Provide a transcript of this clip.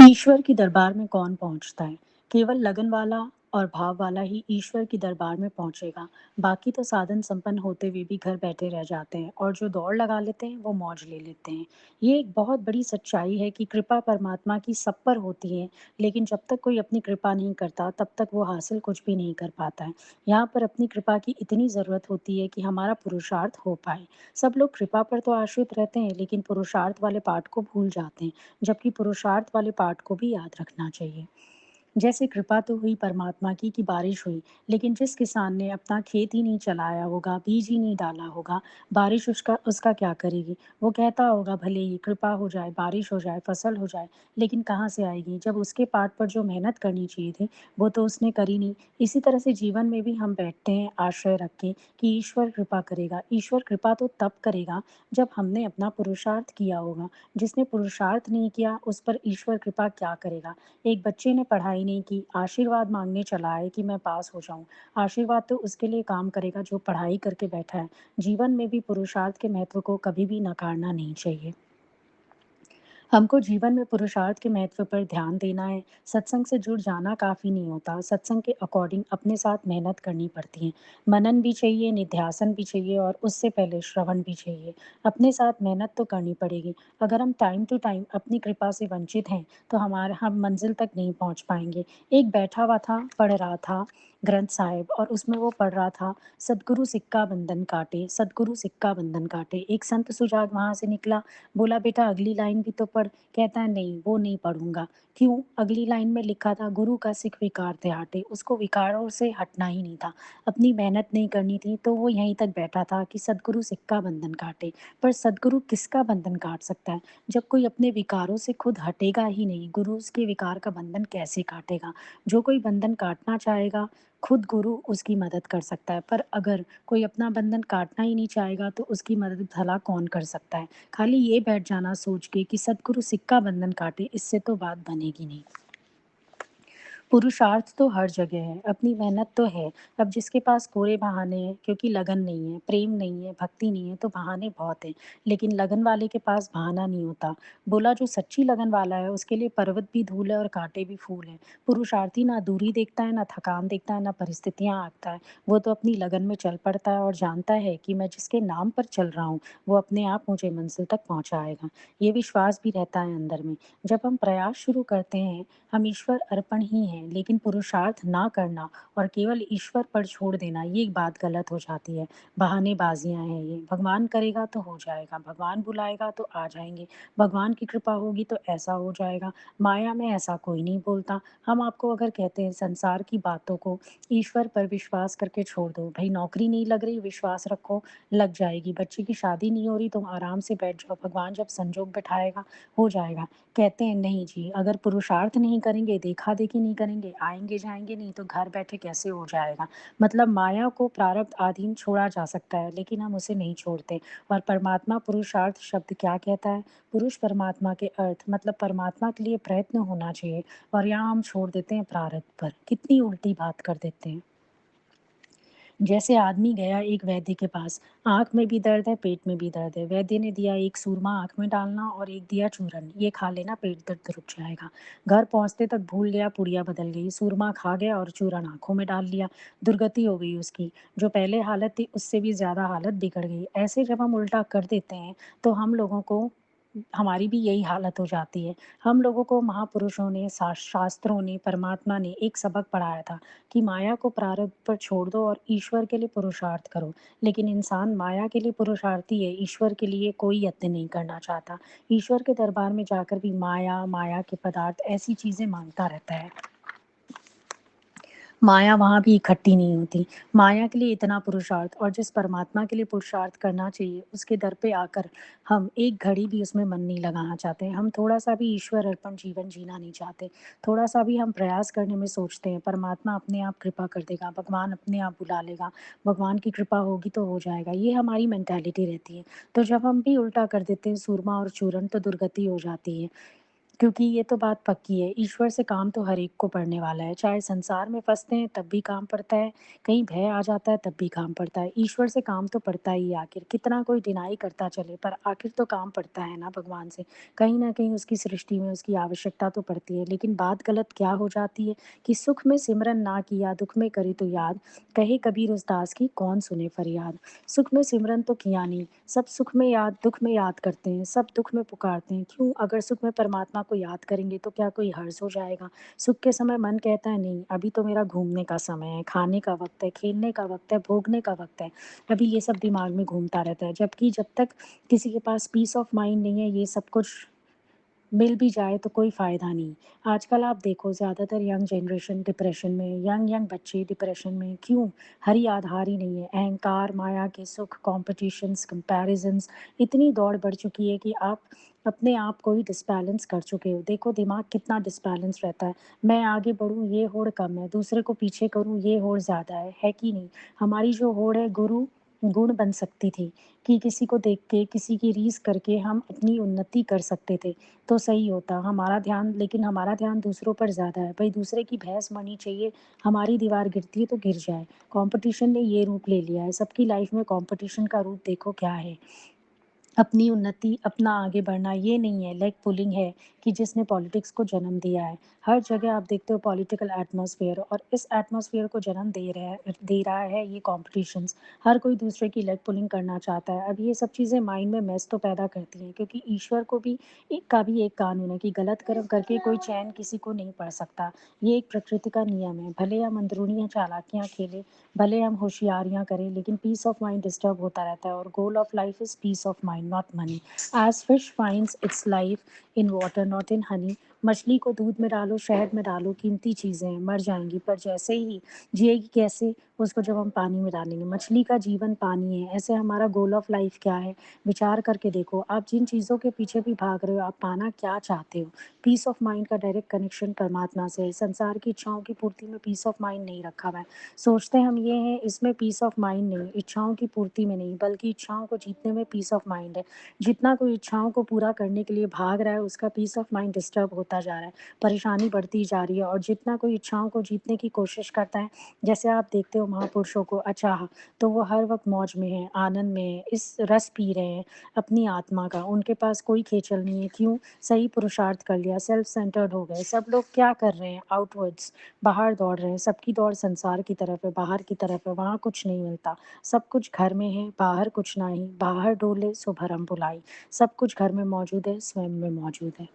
ईश्वर के दरबार में कौन पहुँचता है? केवल लगन वाला और भाव वाला ही ईश्वर के दरबार में पहुँचेगा। बाकी तो साधन संपन्न होते हुए भी घर बैठे रह जाते हैं और जो दौड़ लगा लेते हैं, वो मौज ले लेते हैं। ये एक बहुत बड़ी सच्चाई है कि कृपा परमात्मा की सब पर होती है, लेकिन जब तक कोई अपनी कृपा नहीं करता, तब तक वो हासिल कुछ भी नहीं कर पाता है। यहाँ पर अपनी कृपा की इतनी ज़रूरत होती है कि हमारा पुरुषार्थ हो पाए। सब लोग कृपा पर तो आश्रित रहते हैं, लेकिन पुरुषार्थ वाले पार्ट को भूल जाते हैं। जबकि पुरुषार्थ वाले पार्ट को भी याद रखना चाहिए। जैसे कृपा तो हुई परमात्मा की कि बारिश हुई, लेकिन जिस किसान ने अपना खेत ही नहीं चलाया होगा, बीज ही नहीं डाला होगा, बारिश उसका उसका क्या करेगी? वो कहता होगा भले ही कृपा हो जाए, बारिश हो जाए, फसल हो जाए, लेकिन कहाँ से आएगी जब उसके पार्ट पर जो मेहनत करनी चाहिए थी, वो तो उसने करी नहीं। इसी तरह से जीवन में भी हम बैठते हैं आश्रय रख के कि ईश्वर कृपा करेगा। ईश्वर कृपा तो तब करेगा जब हमने अपना पुरुषार्थ किया होगा। जिसने पुरुषार्थ नहीं किया, उस पर ईश्वर कृपा क्या करेगा? एक बच्चे ने पढ़ाई नहीं की, आशीर्वाद माँगने चला है कि मैं पास हो जाऊँ। आशीर्वाद तो उसके लिए काम करेगा जो पढ़ाई करके बैठा है। जीवन में भी पुरुषार्थ के महत्व को कभी भी नकारना नहीं चाहिए। हमको जीवन में पुरुषार्थ के महत्व पर ध्यान देना है। सत्संग से जुड़ जाना काफ़ी नहीं होता। सत्संग के अकॉर्डिंग अपने साथ मेहनत करनी पड़ती है। मनन भी चाहिए, निध्यासन भी चाहिए और उससे पहले श्रवण भी चाहिए। अपने साथ मेहनत तो करनी पड़ेगी। अगर हम टाइम टू टाइम अपनी कृपा से वंचित हैं, तो हम मंज़िल तक नहीं पहुँच पाएँगे। एक बैठा हुआ था, पढ़ रहा था ग्रंथ साहिब और उसमें वो पढ़ रहा था, सद्गुरु सिक्का बंधन काटे, सद्गुरु सिक्का बंधन काटे। एक संत सुजाग वहाँ से निकला, बोला बेटा अगली लाइन भी तो पढ़। कहता है नहीं वो नहीं पढ़ूँगा। क्यों? अगली लाइन में लिखा था गुरु का सिख विकार ते हटे। उसको विकारों से हटना ही नहीं था। अपनी मेहनत नहीं करनी थी तो वो यहीं तक बैठा था कि सद्गुरु सिक्का बंधन काटे। पर सद्गुरु किसका बंधन काट सकता है? जब कोई अपने विकारों से खुद हटेगा ही नहीं, गुरु उसके विकार का बंधन कैसे काटेगा? जो कोई बंधन काटना चाहेगा, खुद गुरु उसकी मदद कर सकता है। पर अगर कोई अपना बंधन काटना ही नहीं चाहेगा तो उसकी मदद भला कौन कर सकता है? खाली ये बैठ जाना सोच के कि सद्गुरु सिक्का बंधन काटे, इससे तो बात बनेगी नहीं। पुरुषार्थ तो हर जगह है, अपनी मेहनत तो है। अब जिसके पास कोरे बहाने हैं क्योंकि लगन नहीं है, प्रेम नहीं है, भक्ति नहीं है तो बहाने बहुत हैं। लेकिन लगन वाले के पास बहाना नहीं होता। बोला जो सच्ची लगन वाला है उसके लिए पर्वत भी धूल है और कांटे भी फूल हैं। पुरुषार्थी ना दूरी देखता है, ना थकान देखता है, ना परिस्थितियाँ आँकता है। वो तो अपनी लगन में चल पड़ता है और जानता है कि मैं जिसके नाम पर चल रहा हूँ, वो अपने आप मुझे मंज़िल तक पहुँचाएगा। ये विश्वास भी रहता है अंदर में। जब हम प्रयास शुरू करते हैं, हम ईश्वर अर्पण ही हैं, लेकिन पुरुषार्थ ना करना और केवल ईश्वर पर छोड़ देना ये बात गलत हो जाती है। बहानेबाजियाँ हैं ये। भगवान करेगा तो हो जाएगा, भगवान बुलाएगा तो आ जाएँगे, भगवान की कृपा होगी तो ऐसा हो जाएगा। माया में ऐसा कोई नहीं बोलता। हम आपको अगर कहते हैं संसार की बातों को ईश्वर पर विश्वास करके छोड़ दो। भई नौकरी नहीं लग रही, विश्वास रखो, लग जाएगी। बच्चे की शादी नहीं हो रही, तुम आराम से बैठ जाओ, भगवान जब संजोग बिठाएगा, हो जाएगा। कहते हैं नहीं जी, अगर पुरुषार्थ नहीं करेंगे, देखा-देखी नहीं करेंगे, आएँगे-जाएँगे नहीं तो घर बैठे कैसे हो जाएगा? मतलब माया को प्रारब्ध अधीन छोड़ा जा सकता है, लेकिन हम उसे नहीं छोड़ते। और परमात्मा पुरुषार्थ शब्द क्या कहता है? पुरुष परमात्मा के अर्थ मतलब परमात्मा के लिए प्रयत्न होना चाहिए और यहाँ हम छोड़ देते हैं प्रारब्ध पर। कितनी उल्टी बात कर देते हैं। जैसे आदमी गया एक वैद्य के पास, आँख में भी दर्द है, पेट में भी दर्द है। वैद्य ने दिया एक सूरमा आँख में डालना और एक दिया चूरन, ये खा लेना पेट दर्द रुक जाएगा। घर पहुँचते तक भूल गया, पुड़िया बदल गई, सूरमा खा गया और चूरन आँखों में डाल लिया। दुर्गति हो गई उसकी, जो पहले हालत थी उससे भी ज़्यादा हालत बिगड़ गई। ऐसे जब हम उल्टा कर देते हैं, तो हम लोगों को हमारी भी यही हालत हो जाती है। हम लोगों को महापुरुषों ने, शास्त्रों ने, परमात्मा ने एक सबक पढ़ाया था कि माया को प्रारब्ध पर छोड़ दो और ईश्वर के लिए पुरुषार्थ करो। लेकिन इंसान माया के लिए पुरुषार्थी है, ईश्वर के लिए कोई यत्न नहीं करना चाहता। ईश्वर के दरबार में जाकर भी माया, माया के पदार्थ ऐसी चीज़ें माँगता रहता है। माया वहाँ भी इकट्ठी नहीं होती। माया के लिए इतना पुरुषार्थ और जिस परमात्मा के लिए पुरुषार्थ करना चाहिए, उसके दर पे आकर हम एक घड़ी भी उसमें मन नहीं लगाना चाहते। हम थोड़ा-सा भी ईश्वर अर्पण जीवन जीना नहीं चाहते। थोड़ा-सा भी हम प्रयास करने में सोचते हैं, परमात्मा अपने आप कृपा कर देगा, भगवान अपने आप बुला लेगा, भगवान की कृपा होगी तो हो जाएगा। ये हमारी मेंटालिटी रहती है। तो जब हम भी उल्टा कर देते हैं सूरमा और चूरन तो दुर्गति हो जाती है। क्योंकि ये तो बात पक्की है, ईश्वर से काम तो हर एक को पड़ने वाला है, चाहे संसार में फँसते हैं तब भी काम पड़ता है, कहीं भय आ जाता है तब भी काम पड़ता है। ईश्वर से काम तो पड़ता ही है आखिर, कितना कोई डिनाई करता चले पर आखिर तो काम पड़ता है ना भगवान से। कहीं न कहीं उसकी सृष्टि में उसकी आवश्यकता तो पड़ती है, लेकिन बात गलत क्या हो जाती है कि सुख में सिमरन ना किया, दुःख में करी तो याद, कहे कबीर उस दास की कौन सुने फरियाद। सुख में सिमरन तो किया नहीं, सब सुख में याद दुःख में याद करते हैं, सब दुःख में पुकारते हैं। क्यों? अगर सुख में परमात्मा को याद करेंगे तो क्या कोई हर्ष हो जाएगा? सुख के समय मन कहता है नहीं, अभी तो मेरा घूमने का समय है, खाने का वक़्त है, खेलने का वक़्त है, भोगने का वक़्त है। अभी ये सब दिमाग में घूमता रहता है। जबकि जब तक किसी के पास पीस ऑफ माइंड नहीं है, ये सब कुछ मिल भी जाए तो कोई फ़ायदा नहीं। आजकल आप देखो ज़्यादातर यंग जनरेशन डिप्रेशन में, यंग-यंग बच्चे डिप्रेशन में क्यों? हरी आधार ही नहीं है। अहंकार, माया के सुख, कॉम्पिटिशन्स, कंपैरिज़न्स इतनी दौड़ बढ़ चुकी है कि आप अपने आप को ही डिसबैलेंस कर चुके हो। देखो दिमाग कितना डिसबैलेंस रहता है। मैं आगे बढ़ूँ ये होड़ कम है, दूसरे को पीछे करूँ ये होड़ ज़्यादा है कि नहीं? हमारी जो होड़ है गुण बन सकती थी कि किसी को देख के, किसी की रीस करके हम अपनी उन्नति कर सकते थे। तो सही होता। हमारा ध्यान दूसरों पर ज़्यादा है। भई दूसरे की भैंस मरनी चाहिए, हमारी दीवार गिरती है तो गिर जाए। कॉम्पिटिशन ने ये रूप ले लिया है। सबकी लाइफ़ में कॉम्पिटिशन का रूप देखो क्या है। अपनी उन्नति, अपना आगे बढ़ना ये नहीं है, लेग पुलिंग है कि जिसने पॉलिटिक्स को जन्म दिया है। हर जगह आप देखते हो पॉलिटिकल एटमॉस्फेयर और इस एटमॉस्फेयर को जन्म दे रहा है ये कॉम्पिटिशन्स। हर कोई दूसरे की लेग पुलिंग करना चाहता है। अब ये सब चीज़ें माइंड में मेस तो पैदा करती हैं क्योंकि ईश्वर को भी एक कानून है कि गलत कर्म करके कोई चैन किसी को नहीं पड़ सकता। ये एक प्रकृति का नियम है। भले हम अंदरूनी चालाकियाँ खेलें, भले हम होशियारियाँ करें, लेकिन पीस ऑफ माइंड डिस्टर्ब होता रहता है और goal of life is piece of mind, not money. As fish finds it's life in water not in Honey. मछली को दूध में डालो, शहद में डालो, कीमती चीज़ें हैं, मर जाएँगी, पर जैसे ही जिएगी कैसे? उसको जब हम पानी में डालेंगे। मछली का जीवन पानी है, ऐसे हमारा गोल ऑफ लाइफ क्या है? विचार करके देखो, आप जिन चीज़ों के पीछे भी भाग रहे हो, आप पाना क्या चाहते हो? पीस ऑफ माइंड का डायरेक्ट कनेक्शन परमात्मा से है। संसार की इच्छाओं की पूर्ति में पीस ऑफ माइंड नहीं रखा हुआ है। सोचते हम ये हैं, इसमें पीस ऑफ माइंड नहीं, इच्छाओं की पूर्ति में नहीं, बल्कि इच्छाओं को जीतने में पीस ऑफ माइंड है। जितना कोई इच्छाओं को पूरा करने के लिए भाग रहा है, उसका पीस ऑफ माइंड डिस्टर्ब होता जा रहा है, परेशानी बढ़ती जा रही है और जितना कोई इच्छाओं को जीतने की कोशिश करता है, जैसे आप देखते हो महापुरुषों को अचाह, तो वो हर वक़्त मौज में हैं, आनंद में हैं, इस रस पी रहे हैं अपनी आत्मा का, उनके पास कोई खेचल नहीं है। क्यों? सही पुरुषार्थ कर लिया, सेल्फ सेंटर्ड हो गए। सब लोग क्या कर रहे हैं? आउटवर्ड्स बाहर दौड़ रहे हैं, सबकी दौड़ संसार की तरफ है, बाहर की तरफ है, वहाँ कुछ नहीं मिलता। सब कुछ घर में है, बाहर कुछ नाही, बाहर डोले सो भरम भुलाई। सब कुछ घर में मौजूद है, स्वयं में मौजूद है।